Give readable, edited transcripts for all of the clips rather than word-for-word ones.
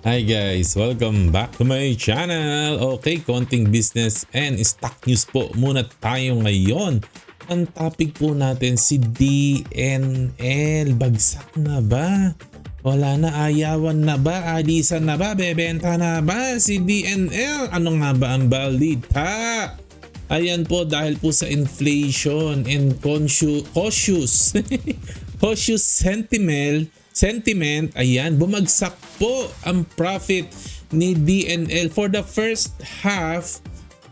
Hi guys, welcome back to my channel. Okay, konting business and stock news po muna tayo ngayon. Ang topic po natin si DNL. Bagsak na ba? Wala na, ayawan na ba? Alisan na ba? Bebenta na ba si DNL? Ano nga ba ang balita? Ayan po, dahil po sa inflation and cautious cautious sentiment, ayan, bumagsak po ang profit ni DNL for the first half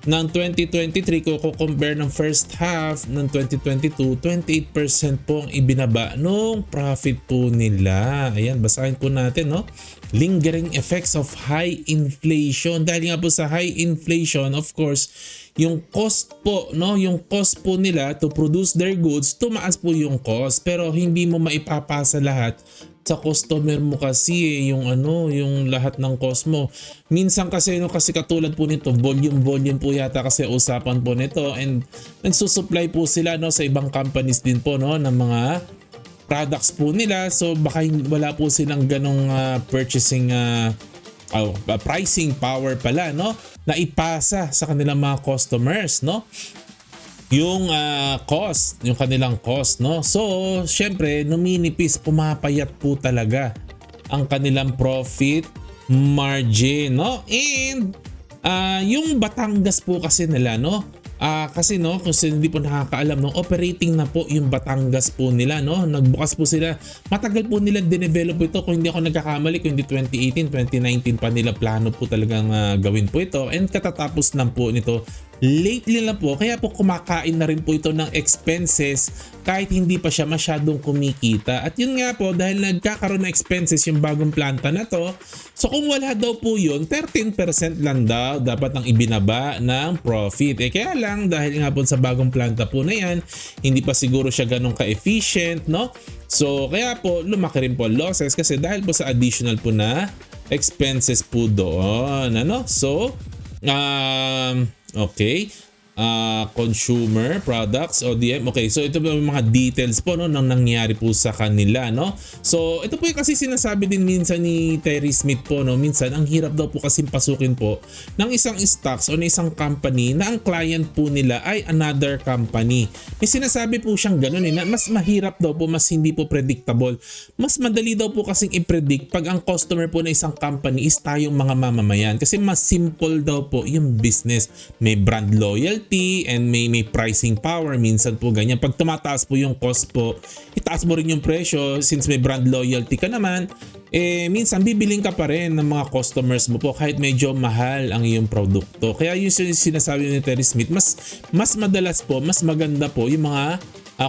ng 2023. Kung compare ng first half ng 2022, 28% po ang ibinaba nung profit po nila. Ayan, basahin po natin, no? Lingering effects of high inflation. Dahil nga po sa high inflation, of course, yung cost po, no, yung cost po nila to produce their goods, tumaas po yung cost, pero hindi mo maipapasa lahat sa customer mo kasi yung yung lahat ng cost mo. Minsan kasi kasi katulad po nito, volume po yata kasi usapan po nito, and nagsusupply po sila sa ibang companies din po ng mga products po nila. So baka wala po silang ganong purchasing pricing power pala na ipasa sa kanilang mga customers yung cost, yung kanilang cost So syempre numinipis, pumapayat po talaga ang kanilang profit margin and yung Batangas po kasi nila kasi kung hindi po nakakaalam operating na po yung Batangas po nila nagbukas po sila, matagal po nila dinevelop ito, kung hindi ako nagkakamali, kung hindi 2018, 2019 pa nila plano po talagang gawin po ito, and katatapos lang po nito lately lang po, kaya po kumakain na rin po ito ng expenses kahit hindi pa siya masyadong kumikita. At yun nga po, dahil nagkakaroon ng expenses yung bagong planta na to, so kung wala daw po yun, 13% lang daw dapat ang ibinaba ng profit. Kaya lang, dahil nga po sa bagong planta po na yan, hindi pa siguro siya ganun ka-efficient So kaya po lumaki rin po losses kasi dahil po sa additional po na expenses po doon So okay. Consumer products, ODM. Okay, so ito po yung mga details po nang nangyari po sa kanila So ito po yung kasi sinasabi din minsan ni Terry Smith po minsan ang hirap daw po kasi pasukin po ng isang stocks o ng isang company na ang client po nila ay another company. May sinasabi po siyang gano'n na mas mahirap daw po, mas hindi po predictable. Mas madali daw po kasing i-predict pag ang customer po na isang company is tayong mga mamamayan, kasi mas simple daw po yung business. May brand loyalty and may pricing power. Minsan po ganyan, pag tumataas po yung cost po, itaas mo rin yung presyo. Since may brand loyalty ka naman, minsan bibiling ka pa rin ng mga customers mo po kahit medyo mahal ang iyong produkto. Kaya yung sinasabi ni Terry Smith, mas madalas po, mas maganda po yung mga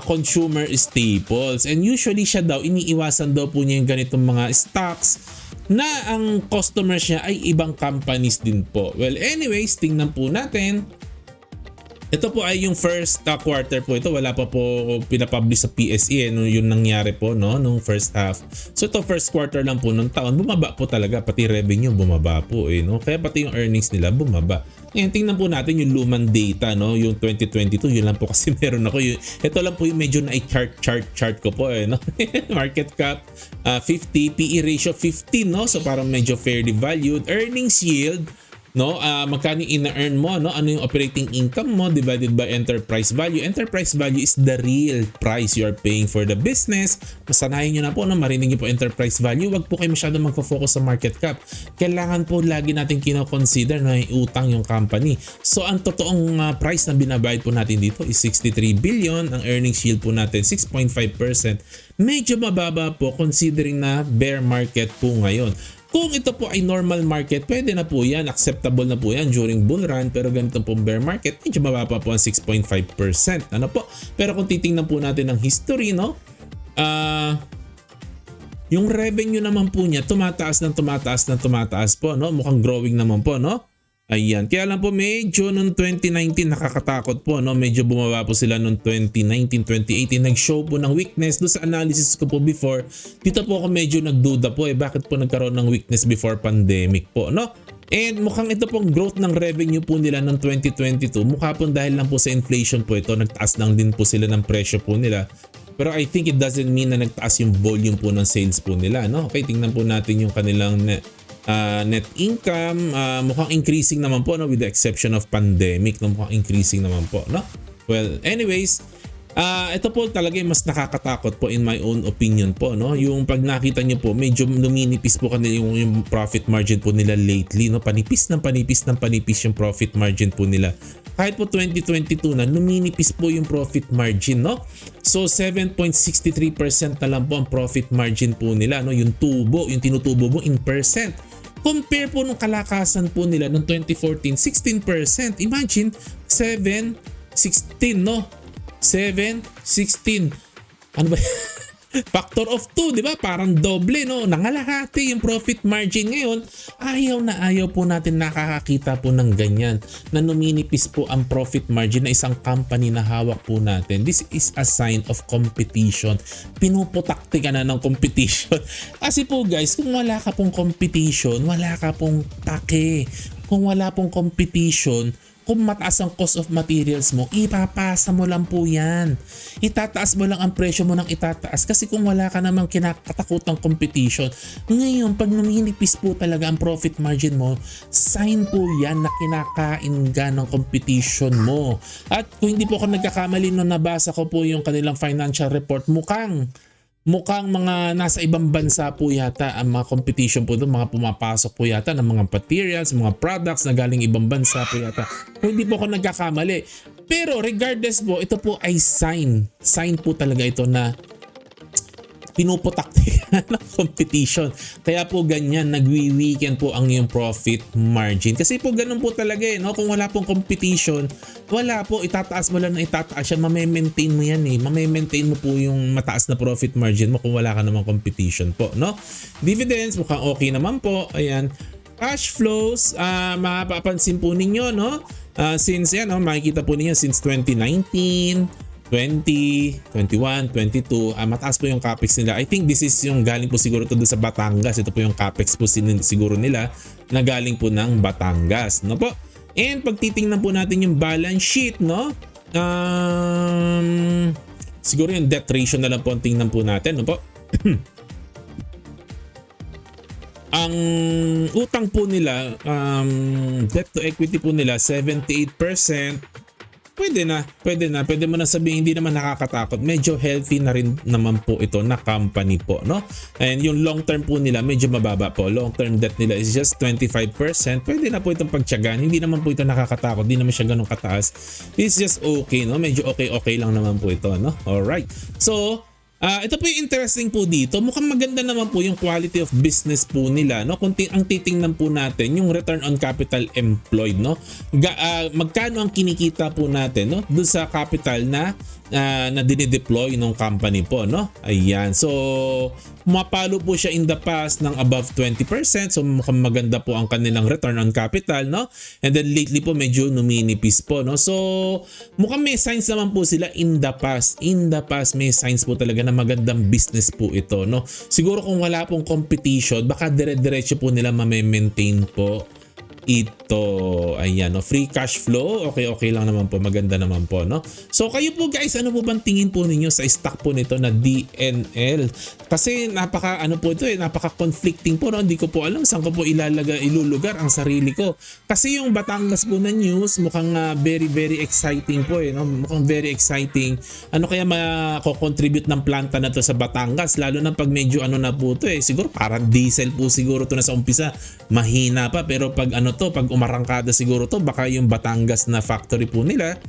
consumer staples, and usually siya daw, iniiwasan daw po niya yung ganitong mga stocks na ang customers niya ay ibang companies din po. Well, anyways, tingnan po natin. Ito po ay yung first quarter po ito. Wala pa po pinapublish sa PSE yung nangyari po nung first half. So ito first quarter lang po nung taon. Bumaba po talaga. Pati revenue bumaba po Kaya pati yung earnings nila bumaba. Ngayon tingnan po natin yung lumang data yung 2022. Yun lang po kasi meron ako. Ito lang po yung medyo na chart ko po Market cap 50, PE ratio 15 So parang medyo fairly valued. Earnings yield magkano ina-earn mo ano yung operating income mo divided by enterprise value. Enterprise value is the real price you are paying for the business. Masanayin nyo na po marinig nyo po enterprise value. Wag po kayo masyado magfo-focus sa market cap. Kailangan po lagi natin kino-consider na utang yung company. So ang totoong price na binabayad po natin dito is 63 billion. Ang earnings yield po natin 6.5%. Medyo mababa po considering na bear market po ngayon. Kung ito po ay normal market, pwede na po yan, acceptable na po yan during bull run, pero ganito pong bear market, medyo mababa po ang 6.5%. Po? Pero kung titingnan po natin ang history, yung revenue naman po niya, tumataas po, mukhang growing naman po, Ayan, kaya lang po medyo noong 2019 nakakatakot po medyo bumaba po sila noong 2019, 2018, nag-show po ng weakness. Doon sa analysis ko po before, dito po ako medyo nagduda po bakit po nagkaroon ng weakness before pandemic po And mukhang ito pong growth ng revenue po nila noong 2022, mukha po dahil lang po sa inflation po ito, nagtaas lang din po sila ng presyo po nila. Pero I think it doesn't mean na nagtaas yung volume po ng sales po nila Okay, tingnan po natin yung kanilang net income, mukhang increasing naman po, no, with the exception of pandemic, no, mukhang increasing naman po, no. Well, anyways, ito po talaga yung mas nakakatakot po in my own opinion po, no. Yung pag nakita niyo po, medyo luminipis po kanila yung profit margin po nila lately, no. Panipis yung profit margin po nila. Kahit po 2022 na luminipis po yung profit margin, no. So 7.63% na lang po ang profit margin po nila, no. Yung tinutubo mo in percent. Compare po nung kalakasan po nila noong 2014, 16%. Imagine 7, 16, no. 7, 16. Ano ba? Factor of 2, di ba? Parang doble, no? Nangalahati yung profit margin ngayon. Ayaw po natin nakakakita po ng ganyan na numinipis po ang profit margin na isang company na hawak po natin. This is a sign of competition. Pinuputakti ka na ng competition. Kasi po guys, kung wala ka pong competition, wala ka pong pake. Kung wala pong competition, kung mataas ang cost of materials mo, ipapasa mo lang po yan. Itataas mo lang ang presyo mo ng itataas kasi kung wala ka namang kinakatakutang competition. Ngayon, pag numinipis po talaga ang profit margin mo, sign po yan na kinakain ka ng competition mo. At kung hindi po ako nagkakamali nung nabasa ko po yung kanilang financial report, mukhang mga nasa ibang bansa po yata ang mga competition po doon, mga pumapasok po yata ng mga materials, mga products na galing ibang bansa po yata. Kung hindi po ako nagkakamali. Pero regardless po, ito po ay sign po talaga ito na pinuputakti ng competition. Kaya po ganyan, nagwi-weekend po ang iyong profit margin. Kasi po ganun po talaga no? Kung wala pong competition, wala po, itataas mo lang na itataas yan, mame-maintain mo yan mame-maintain mo po yung mataas na profit margin mo kung wala ka namang competition po, no? Dividends, mukhang okay naman po, ayan. Cash flows, mapapansin po ninyo, no? Since yan, makikita po ninyo since 2019, 20, 21, 22, mataas po yung capex nila. I think this is yung galing po siguro to doon sa Batangas. Ito po yung capex po siguro nila na galing po ng Batangas, no po? And pag titingnan po natin yung balance sheet, no? Siguro yung debt ratio na lang po ang tingnan po natin, no po? Ang utang po nila, debt to equity po nila 78%. Pwede mo na sabihin, hindi naman nakakatakot. Medyo healthy na rin naman po ito na company po, no? And yung long term po nila medyo mababa po. Long term debt nila is just 25%. Pwede na po itong pagtiyagaan. Hindi naman po ito nakakatakot. Hindi naman siya ganun kataas. It's just okay, no? Medyo okay lang naman po ito, no? Alright. So, ito po yung interesting po dito. Mukhang maganda naman po yung quality of business po nila, no? Kung ang titingnan po natin yung return on capital employed, no? Magkano ang kinikita po natin, no? Doon sa capital na dinideploy ng company po, no? Ayan. So, mapalo po siya in the past ng above 20%. So, mukhang maganda po ang kanilang return on capital, no? And then lately po medyo numinipis po, no? So, mukhang may signs naman po sila in the past. In the past may signs po talaga na magandang business po ito, no? Siguro kung wala pong competition, baka dire-diretso po nila ma-maintain po ito. Ayan, no? Free cash flow, okay lang naman po, maganda naman po, no? So kayo po guys, ano po bang tingin po ninyo sa stock po nito na DNL? Kasi napaka conflicting po, no? Hindi ko po alam saan ko po ilulugar ang sarili ko. Kasi yung Batangas po na news mukhang very exciting po, no? Mukhang very exciting. Ano kaya mako-contribute ng planta na to sa Batangas, lalo na pag medyo na po to, siguro parang diesel po siguro to na sa umpisa, mahina pa, pero pag pag umarangkada siguro to, baka yung Batangas na factory po nila,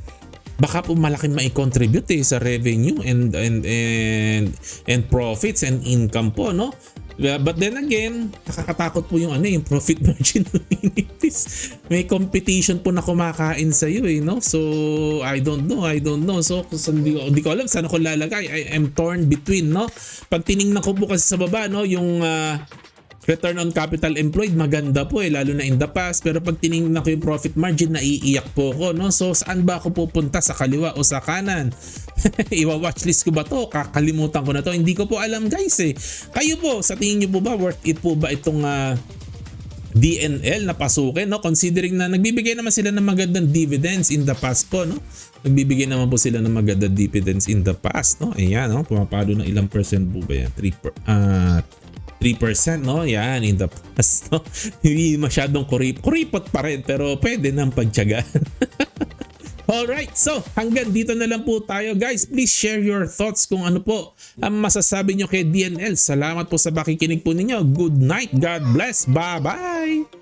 baka po malaking mai-contribute sa revenue and profits and income po, no? But then again, nakakatakot po yung profit margin minipis. May competition po na kumakain sa iyo, no? So I don't know. So hindi ko alam saan ako lalagay. I am torn between, no? Pag tiningnan ko po kasi sa baba, no, yung return on capital employed maganda po, lalo na in the past, pero pag tiningnan ko yung profit margin, naiiyak po ko, no? So saan ba ako pupunta, sa kaliwa o sa kanan? Iwa-watchlist ko ba to? Kakalimutan ko na to? Hindi ko po alam guys Kayo po, sa tingin niyo po ba worth it po ba itong DNL na pasukin, no? Considering na nagbibigay naman sila ng magandang dividends in the past po, no? Nagbibigay naman po sila ng magandang dividends in the past, no? Ayan, no? Pumapalo ng ilang percent po ba yan? 3%, no? Yan, in the past, no? Hindi masyadong kuripot pa rin, pero pwede nang pagtiyagaan. Alright, so hanggang dito na lang po tayo guys. Please share your thoughts kung ano po ang masasabi nyo kay DNL. Salamat po sa pakikinig po ninyo. Good night, God bless, bye bye!